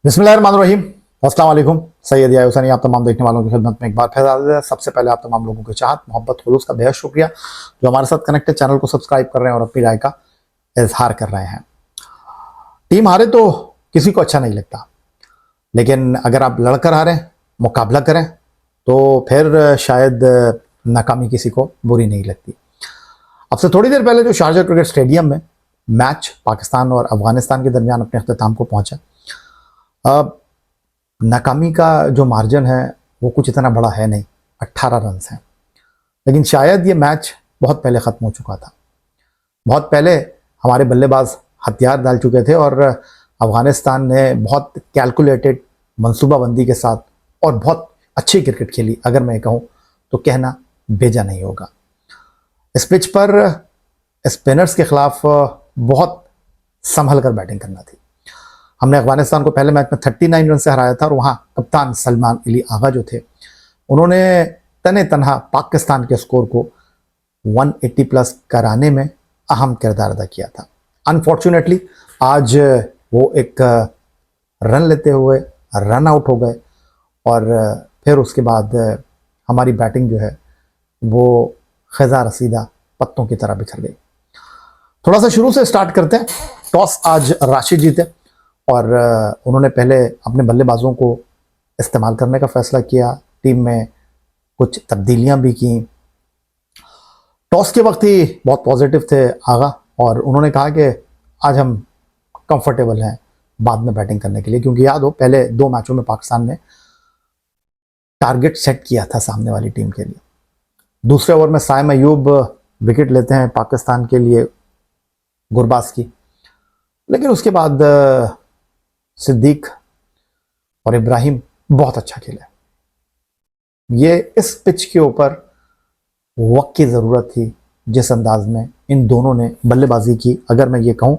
बिस्मिल्लाहिर्रहमानिर्रहीम। अस्सलाम वालेकुम। सैयद या हुसैनी आप तमाम देखने वालों की खिदमत में एक बार फिर हाजिर है। सबसे पहले आप तमाम लोगों की चाहत मोहब्बत खुलूस का बेहद शुक्रिया जो हमारे साथ कनेक्टेड, चैनल को सब्सक्राइब कर रहे हैं और अपनी राय का इजहार कर रहे हैं। टीम हारे तो किसी को अच्छा नहीं लगता, लेकिन अगर आप लड़कर हारें, मुकाबला करें, तो फिर शायद नाकामी किसी को बुरी नहीं लगती। अब से थोड़ी देर पहले जो शारजा क्रिकेट स्टेडियम में मैच पाकिस्तान और अफगानिस्तान के दरमियान अपने अख्ताम को पहुंचा, अब नाकामी का जो मार्जिन है वो कुछ इतना बड़ा है नहीं, 18 रन हैं। लेकिन शायद ये मैच बहुत पहले ख़त्म हो चुका था। बहुत पहले हमारे बल्लेबाज हथियार डाल चुके थे और अफगानिस्तान ने बहुत कैलकुलेटेड मंसूबाबंदी के साथ और बहुत अच्छी क्रिकेट खेली। अगर मैं कहूँ तो कहना बेजा नहीं होगा। इस पिच पर स्पिनर्स के खिलाफ बहुत संभल कर बैटिंग करना थी। हमने अफगानिस्तान को पहले मैच में 39 रन से हराया था और वहाँ कप्तान सलमान अली आगा जो थे, उन्होंने तने तनहा पाकिस्तान के स्कोर को 180 प्लस कराने में अहम किरदार अदा किया था। अनफॉर्चुनेटली आज वो एक रन लेते हुए रन आउट हो गए और फिर उसके बाद हमारी बैटिंग जो है वो खज़ा रसीदा पत्तों की तरह बिखर गई। थोड़ा सा शुरू से स्टार्ट करते हैं। टॉस आज राशिद जीते और उन्होंने पहले अपने बल्लेबाजों को इस्तेमाल करने का फैसला किया। टीम में कुछ तब्दीलियां भी की। टॉस के वक्त ही बहुत पॉजिटिव थे आगा और उन्होंने कहा कि आज हम कंफर्टेबल हैं बाद में बैटिंग करने के लिए, क्योंकि याद हो पहले 2 मैचों में पाकिस्तान ने टारगेट सेट किया था सामने वाली टीम के लिए। दूसरे ओवर में साइम अयूब विकेट लेते हैं पाकिस्तान के लिए गुरबाज की, लेकिन उसके बाद सिद्दीक और इब्राहिम बहुत अच्छा खेले। ये इस पिच के ऊपर वक्त की ज़रूरत थी जिस अंदाज में इन दोनों ने बल्लेबाजी की, अगर मैं ये कहूँ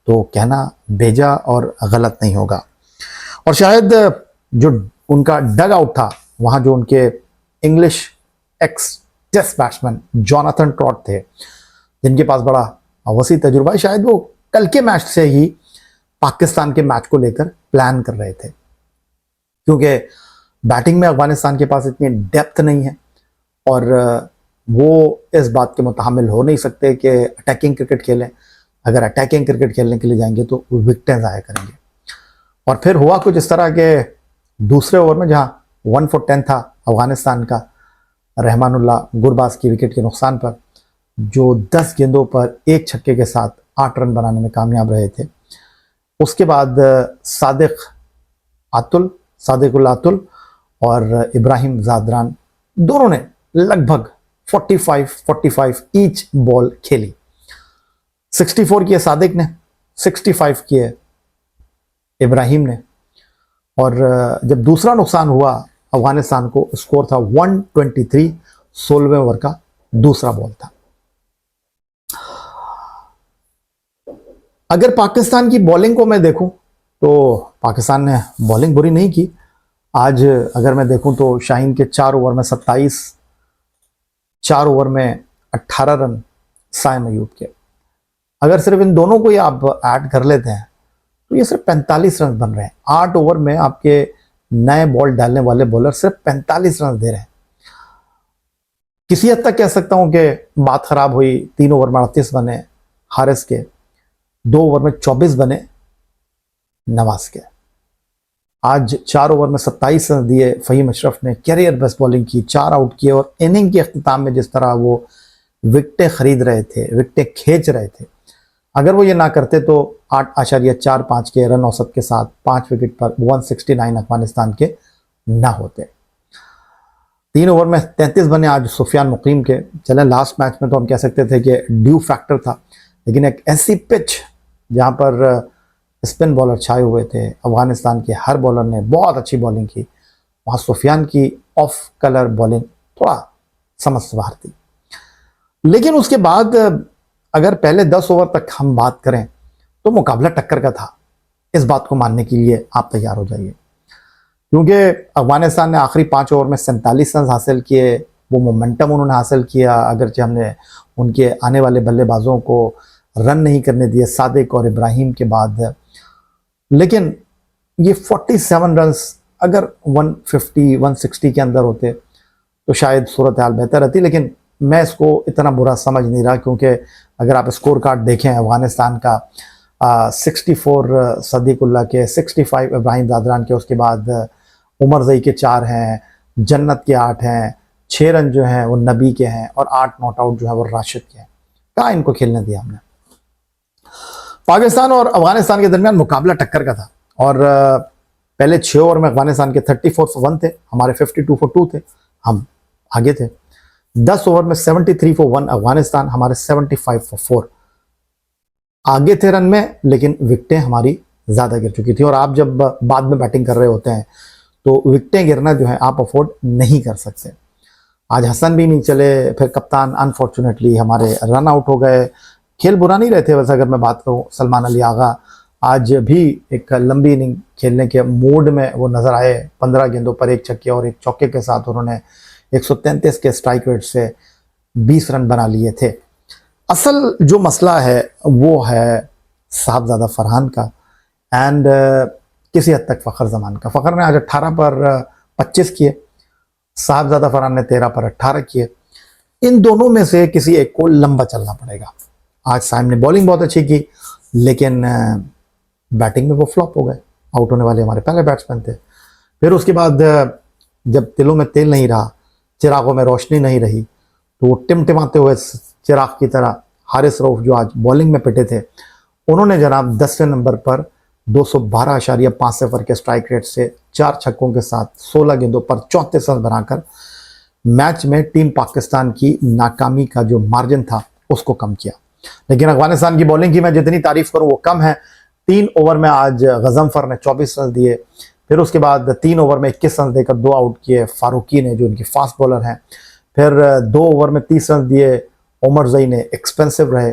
तो कहना बेजा और गलत नहीं होगा। और शायद जो उनका डग आउट था, वहाँ जो उनके English ex test batsman Jonathan Trott थे, जिनके पास बड़ा वसी तजुर्बा है, शायद वो कल के मैच से ही पाकिस्तान के मैच को लेकर प्लान कर रहे थे, क्योंकि बैटिंग में अफगानिस्तान के पास इतनी डेप्थ नहीं है और वो इस बात के मुतहम्मिल हो नहीं सकते कि अटैकिंग क्रिकेट खेलें। अगर अटैकिंग क्रिकेट खेलने के लिए जाएंगे तो विकेटें ज़ाया करेंगे। और फिर हुआ कुछ इस तरह के दूसरे ओवर में जहाँ 1 for 10 था अफगानिस्तान का, रहमानुल्लाह गुरबाज की विकेट के नुकसान पर, जो 10 गेंदों पर 1 छक्के के साथ 8 रन बनाने में कामयाब रहे थे। उसके बाद सादिकुल आतुल और इब्राहिम जादरान दोनों ने लगभग 45 ईच बॉल खेली। 64 किए सादिक ने, 65 किए इब्राहिम ने। और जब दूसरा नुकसान हुआ अफगानिस्तान को, स्कोर था 123, 16वें ओवर का दूसरा बॉल था। अगर पाकिस्तान की बॉलिंग को मैं देखूं तो पाकिस्तान ने बॉलिंग बुरी नहीं की। आज अगर मैं देखूं तो शाहीन के 4 ओवर में 27, 4 ओवर में 18 रन साइम अयूब के। अगर सिर्फ इन दोनों को ही आप ऐड कर लेते हैं तो ये सिर्फ 45 रन बन रहे हैं। 8 ओवर में आपके नए बॉल डालने वाले बॉलर सिर्फ 45 रन दे रहे हैं। किसी हद तक कह सकता हूं कि बात खराब हुई। 3 ओवर में 38 बने हारिस के, 2 ओवर में 24 बने नवाज के। आज 4 ओवर में 27 रन दिए फ़हीम अशरफ ने, कैरियर बेस्ट बॉलिंग की, 4 आउट किए और इनिंग के अख्ताम में जिस तरह वो विकेटें खरीद रहे थे, विकेटें खींच रहे थे, अगर वो ये ना करते तो 8.45 के रन औसत के साथ 5 विकेट पर 169 अफगानिस्तान के ना होते। 3 ओवर में 33 बने आज सुफियान मुकीम के। चले लास्ट मैच में तो हम कह सकते थे कि ड्यू फैक्टर था, लेकिन एक ऐसी पिच जहाँ पर स्पिन बॉलर छाए हुए थे, अफगानिस्तान के हर बॉलर ने बहुत अच्छी बॉलिंग की, वहाँ सुफियान की ऑफ कलर बॉलिंग थोड़ा समझ से बाहर थी। लेकिन उसके बाद अगर पहले 10 ओवर तक हम बात करें तो मुकाबला टक्कर का था। इस बात को मानने के लिए आप तैयार हो जाइए, क्योंकि अफगानिस्तान ने आखिरी 5 ओवर में 47 रन हासिल किए। वो मोमेंटम उन्होंने हासिल किया, अगरचे हमने उनके आने वाले बल्लेबाजों को रन नहीं करने दिए सादिक और इब्राहिम के बाद, लेकिन ये 47 रन्स अगर 150 160 के अंदर होते तो शायद सूरत हाल बेहतर रहती, लेकिन मैं इसको इतना बुरा समझ नहीं रहा, क्योंकि अगर आप स्कोर कार्ड देखें अफ़गानिस्तान का 64 सदीकुल्ला के, 65 इब्राहिम दादरान के, उसके बाद उमर जई के 4 हैं, जन्नत के 8 हैं, 6 रन जो हैं वो नबी के हैं और 8 नॉट आउट जो है वो राशिद के हैं। कहाँ इनको खेलने दिया हमने। पाकिस्तान और अफगानिस्तान के दरमियान मुकाबला टक्कर का था और पहले 6 ओवर में अफगानिस्तान के 34 for 1 थे, हमारे 52 for 2 थे, हम आगे थे। 10 ओवर में 73 for 1 अफगानिस्तान, हमारे 75 for 4 आगे थे रन में, लेकिन विकटें हमारी ज़्यादा गिर चुकी थी। और आप जब बाद में बैटिंग कर रहे होते हैं तो विकटें गिरना जो है आप अफोर्ड नहीं कर सकते। आज हसन भी नहीं चले, फिर कप्तान अनफॉर्चुनेटली हमारे रन आउट हो गए। खेल बुरा नहीं रहे थे वैसे, अगर मैं बात करूँ सलमान अली आगा आज भी एक लंबी इनिंग खेलने के मूड में वो नज़र आए। 15 गेंदों पर 1 छक्के और 1 चौके के साथ उन्होंने 133 के स्ट्राइक रेट से 20 रन बना लिए थे। असल जो मसला है वो है साहबजादा फरहान का एंड किसी हद तक फ़खर जमान का। फ़खर ने आज 18 पर 25 किए, साहबजादा फरहान ने 13 पर 18 किए। इन दोनों में से किसी एक को लंबा चलना पड़ेगा। आज साइम ने बॉलिंग बहुत अच्छी की, लेकिन बैटिंग में वो फ्लॉप हो गए। आउट होने वाले हमारे पहले बैट्समैन थे। फिर उसके बाद जब तिलों में तेल नहीं रहा, चिरागों में रोशनी नहीं रही, तो वो टिमटिमाते हुए चिराग की तरह हारिस रऊफ जो आज बॉलिंग में पिटे थे, उन्होंने जनाब 10वें नंबर पर 212.5 सिफर के स्ट्राइक रेट से 4 छक्कों के साथ 16 गेंदों पर 34 रन बनाकर मैच में टीम पाकिस्तान की नाकामी का जो मार्जिन था उसको कम किया। लेकिन अफगानिस्तान की बॉलिंग की मैं जितनी तारीफ करूं वो कम है। 3 ओवर में आज गजनफर ने 24 रन दिए, फिर उसके बाद 3 ओवर में 21 रन देकर 2 आउट किए फारूकी ने, जो उनकी फास्ट बॉलर हैं। फिर 2 ओवर में 30 रन दिए उमर जई ने, एक्सपेंसिव रहे,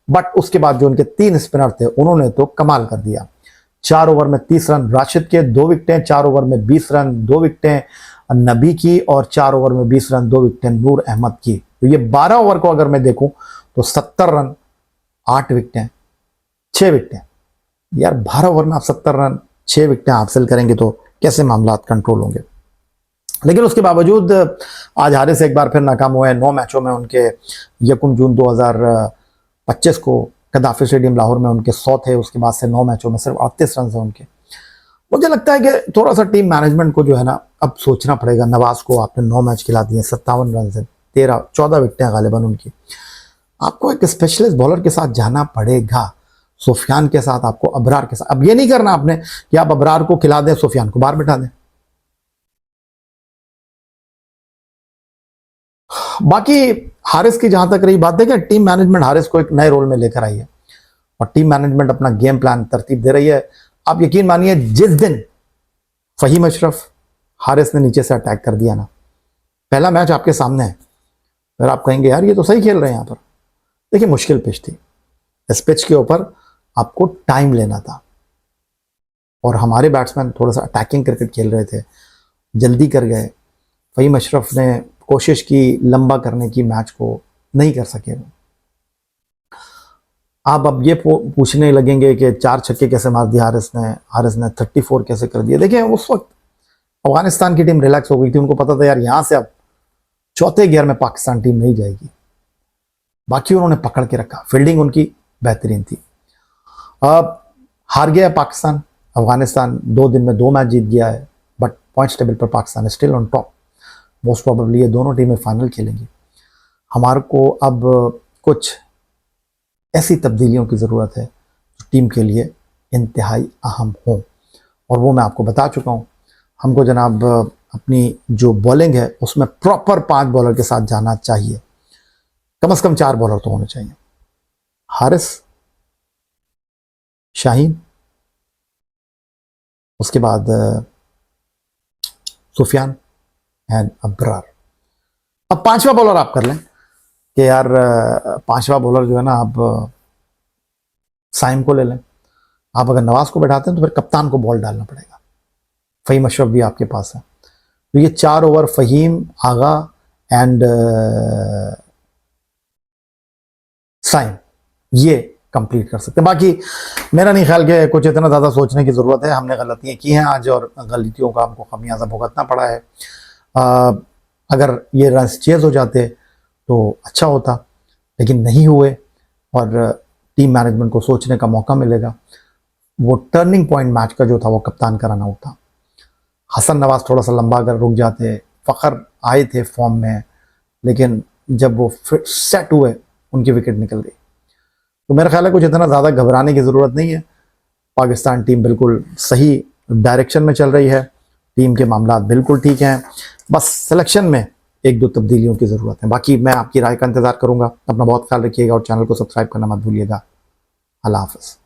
बट उसके बाद जो उनके 3 स्पिनर थे उन्होंने तो कमाल कर दिया। 4 ओवर में 30 रन राशिद के, 2 विकटें, 4 ओवर में 20 रन, 2 विकटें नबी की, और 4 ओवर में 20 रन, 2 विकटें नूर अहमद की। तो ये 12 ओवर को अगर मैं देखूं तो 70 रन, 8 विकटें, 6 विकटें। यार 12 ओवर में आप 70 रन 6 विकटें हासिल करेंगे तो कैसे मामला कंट्रोल होंगे। लेकिन उसके बावजूद आज हारिस एक बार फिर नाकाम हुए। 9 मैचों में उनके 1 जून 2025 को कदाफी स्टेडियम लाहौर में उनके 100 थे। उसके बाद से 9 मैचों में सिर्फ 38 रन हैं उनके। मुझे लगता है कि थोड़ा सा टीम मैनेजमेंट को जो है ना अब सोचना पड़ेगा। नवाज को आपने 9 मैच खिला दिए, 57 रन से 14 विकटें गालिबन उनकी। आपको एक स्पेशलिस्ट बॉलर के साथ जाना पड़ेगा, सुफियान के साथ, आपको अबरार के साथ। अब ये नहीं करना आपने कि आप अबरार को खिला दें, सुफियान को बाहर बिठा दें। बाकी हारिस की जहां तक रही बात, देखें टीम मैनेजमेंट हारिस को एक नए रोल में लेकर आई है और टीम मैनेजमेंट अपना गेम प्लान तरतीब दे रही है। आप यकीन मानिए जिस दिन फहीम अशरफ हारिस ने नीचे से अटैक कर दिया ना, पहला मैच आपके सामने है, फिर आप कहेंगे यार ये तो सही खेल रहे हैं। यहां पर देखिए मुश्किल पिच थी, इस पिच के ऊपर आपको टाइम लेना था और हमारे बैट्समैन थोड़ा सा अटैकिंग क्रिकेट खेल रहे थे, जल्दी कर गए। फहीम अशरफ ने कोशिश की लंबा करने की, मैच को नहीं कर सके वो। आप अब ये पूछने लगेंगे कि 4 छक्के कैसे मार दिए हारिस ने 34 कैसे कर दिए। देखिए उस वक्त अफगानिस्तान की टीम रिलैक्स हो गई थी, उनको पता था यार यहां से अब चौथे गियर में पाकिस्तान टीम नहीं जाएगी। बाकी उन्होंने पकड़ के रखा, फील्डिंग उनकी बेहतरीन थी। अब हार गया पाकिस्तान, अफगानिस्तान 2 दिन में 2 मैच जीत गया है, बट पॉइंट्स टेबल पर Pakistan still on top. Most probably ये दोनों टीमें फाइनल खेलेंगी। हमारे को अब कुछ ऐसी तब्दीलियों की ज़रूरत है जो टीम के लिए इंतहाई अहम हों, और वो मैं आपको बता चुका हूँ। हमको जनाब अपनी जो बॉलिंग है उसमें प्रॉपर 5 बॉलर के साथ जाना चाहिए, कम से कम 4 बॉलर तो होने चाहिए। हारिस, शाहीन, उसके बाद सुफियान एंड अब्रार। अब 5वां बॉलर आप कर लें कि यार 5वां बॉलर जो है ना आप साइम को ले लें। आप अगर नवाज को बैठाते हैं तो फिर कप्तान को बॉल डालना पड़ेगा। फहीम अशरफ भी आपके पास है, तो ये 4 ओवर फहीम, आगा एंड साइम, ये कंप्लीट कर सकते हैं। बाकी मेरा नहीं ख्याल कि कुछ इतना ज़्यादा सोचने की ज़रूरत है। हमने गलतियाँ की हैं आज और गलतियों का हमको खमियाजा भुगतना पड़ा है। अगर ये रन्स चेज़ हो जाते तो अच्छा होता, लेकिन नहीं हुए और टीम मैनेजमेंट को सोचने का मौका मिलेगा। वो टर्निंग पॉइंट मैच का जो था वो कप्तान का रन आउट था। हसन नवाज थोड़ा सा लंबा अगर रुक जाते, फ़खर आए थे फॉर्म में, लेकिन जब वो फिट सेट हुए उनकी विकेट निकल गई। तो मेरा ख्याल है कुछ इतना ज़्यादा घबराने की ज़रूरत नहीं है। पाकिस्तान टीम बिल्कुल सही डायरेक्शन में चल रही है, टीम के मामला बिल्कुल ठीक हैं, बस सिलेक्शन में एक दो तब्दीलियों की ज़रूरत है। बाकी मैं आपकी राय का इंतज़ार करूँगा। अपना बहुत ख्याल रखिएगा और चैनल को सब्सक्राइब करना मत भूलिएगा। अल्लाह हाफ़िज़।